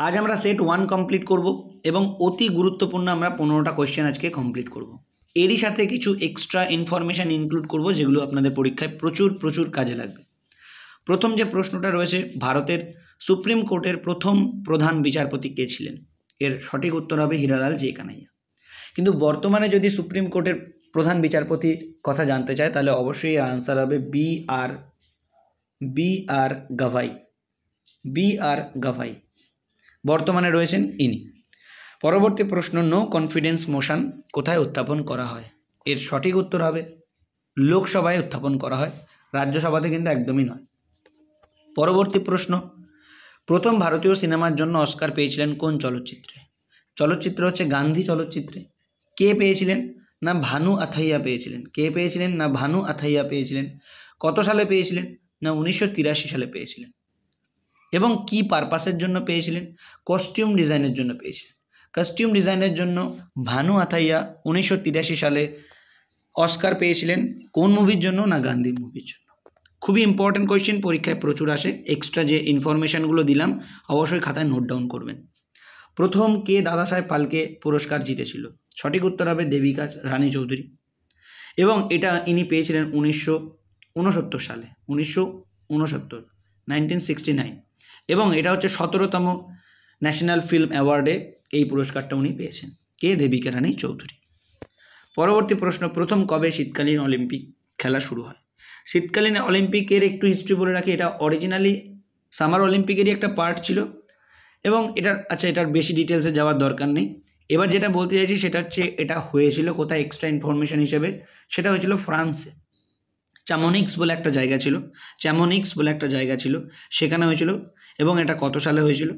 আজ আমরা set 1 complete করব এবং অতি গুরুত্বপূর্ণ আমরা 15টা কোশ্চেন আজকে কমপ্লিট করব। এরই সাথে কিছু এক্সট্রা ইনফরমেশান ইনক্লুড করব যেগুলো আপনাদের পরীক্ষায় প্রচুর কাজে লাগবে। প্রথম যে প্রশ্নটা রয়েছে, ভারতের সুপ্রিম কোর্টের প্রথম প্রধান বিচারপতি কে ছিলেন? এর সঠিক উত্তর হবে হীরালাল জে কানাইয়া। কিন্তু বর্তমানে যদি সুপ্রিম কোর্টের প্রধান বিচারপতির কথা জানতে চায় তাহলে অবশ্যই আনসার হবে বি আর গাভাই বর্তমানে রয়েছেন ইনি। পরবর্তী প্রশ্ন, নো কনফিডেন্স মোশন কোথায় উত্থাপন করা হয়? এর সঠিক উত্তর হবে লোকসভায় উত্থাপন করা হয়, রাজ্যসভাতে কিন্তু একদমই নয়। পরবর্তী প্রশ্ন, প্রথম ভারতীয় সিনেমার জন্য অস্কার পেয়েছিলেন কোন চলচ্চিত্রে? চলচ্চিত্র হচ্ছে গান্ধী চলচ্চিত্রে। কে পেয়েছিলেন? না ভানু আথাইয়া পেয়েছিলেন। কে পেয়েছিলেন? না ভানু আথাইয়া পেয়েছিলেন। কত সালে পেয়েছিলেন? না 1983 সালে পেয়েছিলেন। এবং কি পারপাসের জন্য পেয়েছিলেন? কস্টিউম ডিজাইনের জন্য পেয়েছিলেন। কস্টিউম ডিজাইনের জন্য ভানু আথাইয়া 1983 সালে অস্কার পেয়েছিলেন। কোন মুভির জন্য? না গান্ধী মুভির জন্য। খুবই ইম্পর্টেন্ট কোয়েশ্চেন, পরীক্ষায় প্রচুর আসে। এক্সট্রা যে ইনফরমেশানগুলো দিলাম অবশ্যই খাতায় নোট ডাউন করবেন। প্রথম কে দাদাসাহেব ফালকে পুরস্কার জিতেছিল? সঠিক উত্তর হবে দেবিকা রানী চৌধুরী। এবং এটা ইনি পেয়েছিলেন 1969 সালে, 1969 এবং এটা হচ্ছে 17তম ন্যাশনাল ফিল্ম অ্যাওয়ার্ডে এই পুরস্কারটা উনি পেয়েছেন। কে? দেবিকা রানী চৌধুরী। পরবর্তী প্রশ্ন, প্রথম কবে শীতকালীন অলিম্পিক খেলা শুরু হয়? শীতকালীন অলিম্পিকের একটু হিস্ট্রি বলে রাখি। এটা অরিজিনালি সামার অলিম্পিকেরই একটা পার্ট ছিল এবং এটার বেশি ডিটেলসে যাওয়ার দরকার নেই। এবার যেটা বলতে চাইছি সেটা হচ্ছে এটা হয়েছিল কোথায়, এক্সট্রা ইনফরমেশান হিসেবে, সেটা হয়েছিল ফ্রান্সে। চ্যামনিক্স বলে একটা জায়গা ছিল, সেখানে হয়েছিল। এবং এটা কত সালে হয়েছিল?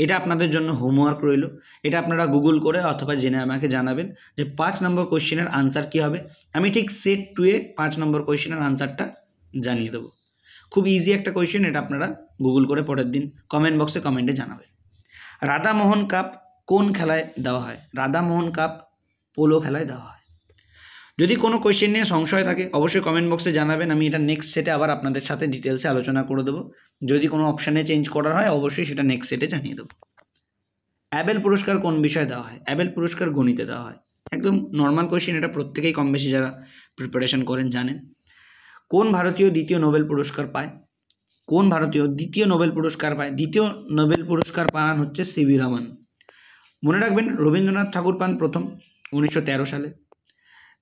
এটা আপনাদের জন্য হোমওয়ার্ক রইল। এটা আপনারা গুগল করে অথবা জেনে আমাকে জানাবেন যে 5 নম্বর কোয়েশ্চেনের আনসার কী হবে। আমি ঠিক সেট 2-এ 5 নম্বর কোয়েশ্চেনের আনসারটা জানিয়ে দেবো। খুব ইজি একটা কোয়েশ্চেন, এটা আপনারা গুগল করে পরের দিন কমেন্ট বক্সে কমেন্টে জানাবেন। রাধামোহন কাপ কোন খেলায় দেওয়া হয়? রাধামোহন কাপ পোলো খেলায় দেওয়া হয়। যদি কোনো কোয়েশ্চেন নিয়ে সংশয় থাকে অবশ্যই কমেন্ট বক্সে জানাবেন। আমি এটা নেক্সট সেটে আবার আপনাদের সাথে ডিটেলসে আলোচনা করে দেবো। যদি কোনো অপশানে চেঞ্জ করার হয় অবশ্যই সেটা নেক্সট সেটে জানিয়ে দেবো। অ্যাবেল পুরস্কার কোন বিষয়ে দেওয়া হয়? অ্যাবেল পুরস্কার গণিতে দেওয়া হয়। একদম নর্মাল কোয়েশ্চেন, এটা প্রত্যেকেই কম বেশি যারা প্রিপারেশন করেন জানেন। কোন ভারতীয় দ্বিতীয় নোবেল পুরস্কার পায়? দ্বিতীয় নোবেল পুরস্কার পান হচ্ছে সিভি রমন। মনে রাখবেন, রবীন্দ্রনাথ ঠাকুর পান প্রথম 1913 সালে,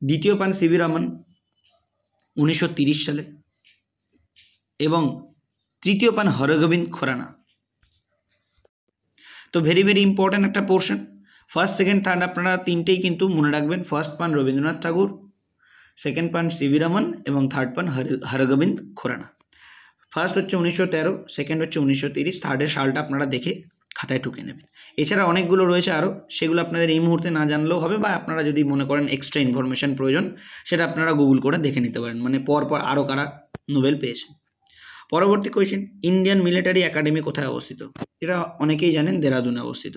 দ্বিতীয় পান সিভি রমন 1930 সালে এবং তৃতীয় পান হরগোবিন্দ খুরানা। তো ভেরি ইম্পর্ট্যান্ট একটা পোর্শন। ফার্স্ট, সেকেন্ড, থার্ড আপনারা তিনটেই কিন্তু মনে রাখবেন। ফার্স্ট পান রবীন্দ্রনাথ ঠাকুর, সেকেন্ড পান সিভি রমন এবং থার্ড পান হরগোবিন্দ খুরানা। ফার্স্ট হচ্ছে 1913, সেকেন্ড হচ্ছে 1930, থার্ডের সালটা আপনারা দেখে খাতায় টুকে নেবেন। এছাড়া অনেকগুলো রয়েছে আরও, সেগুলো আপনাদের এই মুহূর্তে না জানলেও হবে, বা আপনারা যদি মনে করেন এক্সট্রা ইনফরমেশান প্রয়োজন সেটা আপনারা গুগল করে দেখে নিতে পারেন, মানে পর আরও কারা নোবেল পেয়েছেন। পরবর্তী কোয়েশ্চেন, ইন্ডিয়ান মিলিটারি একাডেমি কোথায় অবস্থিত? এটা অনেকেই জানেন, দেরাদুনে অবস্থিত।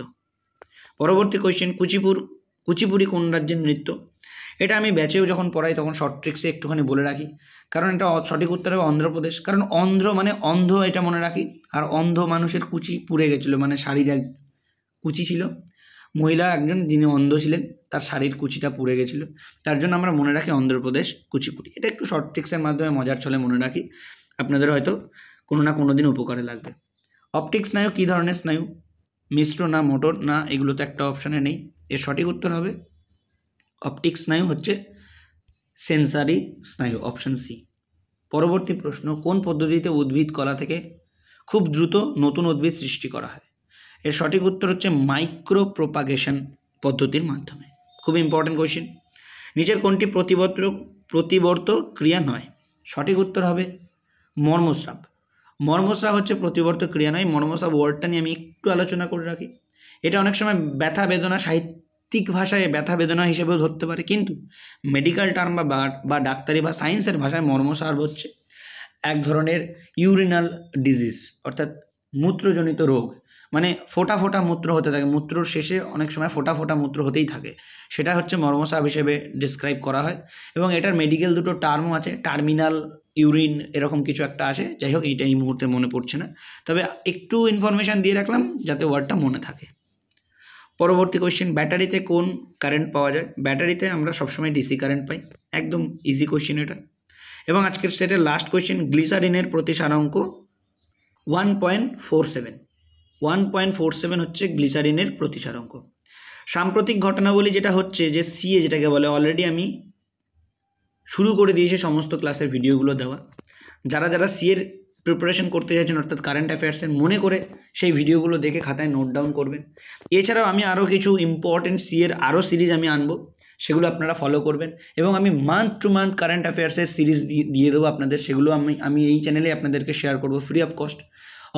পরবর্তী কোয়েশ্চেন, কুচিপুড়ি কোন রাজ্যের নৃত্য? এটা আমি ব্যাচেও যখন পড়াই তখন শর্ট ট্রিক্সে একটুখানি বলে রাখি, কারণ এটা সঠিক উত্তর হবে অন্ধ্রপ্রদেশ। কারণ অন্ধ্র মানে অন্ধ, এটা মনে রাখি। আর অন্ধ মানুষের কুচি পুড়ে গেছিলো, মানে শাড়ির এক কুচি ছিল, মহিলা একজন যিনি অন্ধ ছিলেন তার শাড়ির কুচিটা পুড়ে গেছিলো, তার জন্য আমরা মনে রাখি অন্ধ্রপ্রদেশ কুচিপুড়ি। এটা একটু শর্ট ট্রিক্সের মাধ্যমে মজার ছলে মনে রাখি, আপনাদের হয়তো কোনো না কোনো দিন উপকারে লাগবে। অপটিক স্নায়ু কী ধরনের স্নায়ু? মিশ্র না মোটর না, এগুলো তো একটা অপশানে নেই। এর সঠিক উত্তর হবে অপটিক স্নায়ু হচ্ছে সেন্সারি স্নায়ু, অপশান সি। পরবর্তী প্রশ্ন, কোন পদ্ধতিতে উদ্ভিদ কলা থেকে খুব দ্রুত নতুন উদ্ভিদ সৃষ্টি করা হয়? এর সঠিক উত্তর হচ্ছে মাইক্রো প্রোপাগেশন পদ্ধতির মাধ্যমে। খুব ইম্পর্টেন্ট কোয়েশ্চেন। নিচের কোনটি প্রতিবর্ত ক্রিয়া নয়? সঠিক উত্তর হবে মর্মস্রাব। মর্মস্রাব হচ্ছে প্রতিবর্ত ক্রিয়া নয়। মর্মস্রাব ওয়ার্ডটা নিয়ে আমি একটু আলোচনা করে রাখি। এটা অনেক সময় ব্যথা বেদনা, সাহিত্যিক ভাষায় ব্যথা বেদনা হিসেবেও ধরতে পারে, কিন্তু মেডিকেল টার্ম বা ডাক্তারি বা সায়েন্সের ভাষায় মর্মস্রাব হচ্ছে এক ধরনের ইউরিনাল ডিজিজ, অর্থাৎ মূত্রজনিত রোগ। মানে ফোঁটা ফোঁটা মূত্র হতে থাকে, মূত্রর শেষে অনেক সময় ফোঁটা ফোঁটা মূত্র হতেই থাকে, সেটা হচ্ছে মর্মস্রাব হিসেবে ডিসক্রাইব করা হয়। এবং এটার মেডিকেল দুটো টার্মও আছে, টার্মিনাল ইউরিন এরকম কিছু একটা আছে, যাই হোক এইটা এই মুহূর্তে মনে পড়ছে না, তবে একটু ইনফরমেশান দিয়ে রাখলাম যাতে ওয়ার্ডটা মনে থাকে। পরবর্তী কোয়েশ্চেন, ব্যাটারিতে কোন কারেন্ট পাওয়া যায়? ব্যাটারিতে আমরা সবসময় ডিসি কারেন্ট পাই, একদম ইজি কোয়েশ্চেন এটা। এবং আজকের সেটের লাস্ট কোয়েশ্চেন, গ্লিসারিনের প্রতিসারাঙ্ক 1.47, 1.47 হচ্ছে গ্লিসারিনের প্রতিসারাঙ্ক। সাম্প্রতিক ঘটনাবলী যেটা হচ্ছে যে সিএ যেটাকে বলে, অলরেডি আমি শুরু করে দিয়েছি সমস্ত ক্লাসের ভিডিওগুলো দেওয়া। যারা যারা সিএর প্রিপারেশন করতে যাচ্ছেন অর্থাৎ কারেন্ট অ্যাফেয়ার্সের, মনে করে সেই ভিডিওগুলো দেখে খাতায় নোট ডাউন করবেন। এছাড়াও আমি আরও কিছু ইম্পর্টেন্ট সিএর আরও সিরিজ আমি আনবো, সেগুলো আপনারা ফলো করবেন। এবং আমি মান্থ টু মান্থ কারেন্ট অ্যাফেয়ার্সের সিরিজ দিয়ে দেবো আপনাদের, সেগুলো আমি এই চ্যানেলে আপনাদেরকে শেয়ার করবো ফ্রি অফ কস্ট।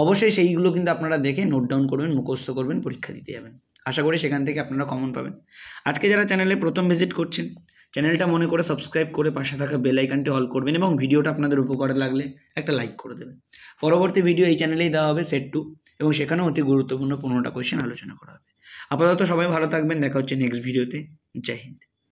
অবশ্যই সেইগুলো কিন্তু আপনারা দেখে নোট ডাউন করবেন, মুখস্থ করবেন, পরীক্ষা দিতে যাবেন। আশা করি সেখান থেকে আপনারা কমন পাবেন। আজকে যারা চ্যানেলে প্রথম ভিজিট করছেন, চ্যানেলটা মনে করে সাবস্ক্রাইব করে পাশে থাকা বেল আইকনটি অল করবেন এবং ভিডিওটা আপনাদের উপকারে লাগলে একটা লাইক করে দেবেন। পরবর্তী ভিডিও এই চ্যানেলেই দেওয়া হবে সেট 2, এবং সেখানেও অতি গুরুত্বপূর্ণ 15টা কোয়েশ্চেন আলোচনা করা হবে। আপাতত সবাই ভালো থাকবেন, দেখা হচ্ছে নেক্সট ভিডিওতে। জয় হিন্দ।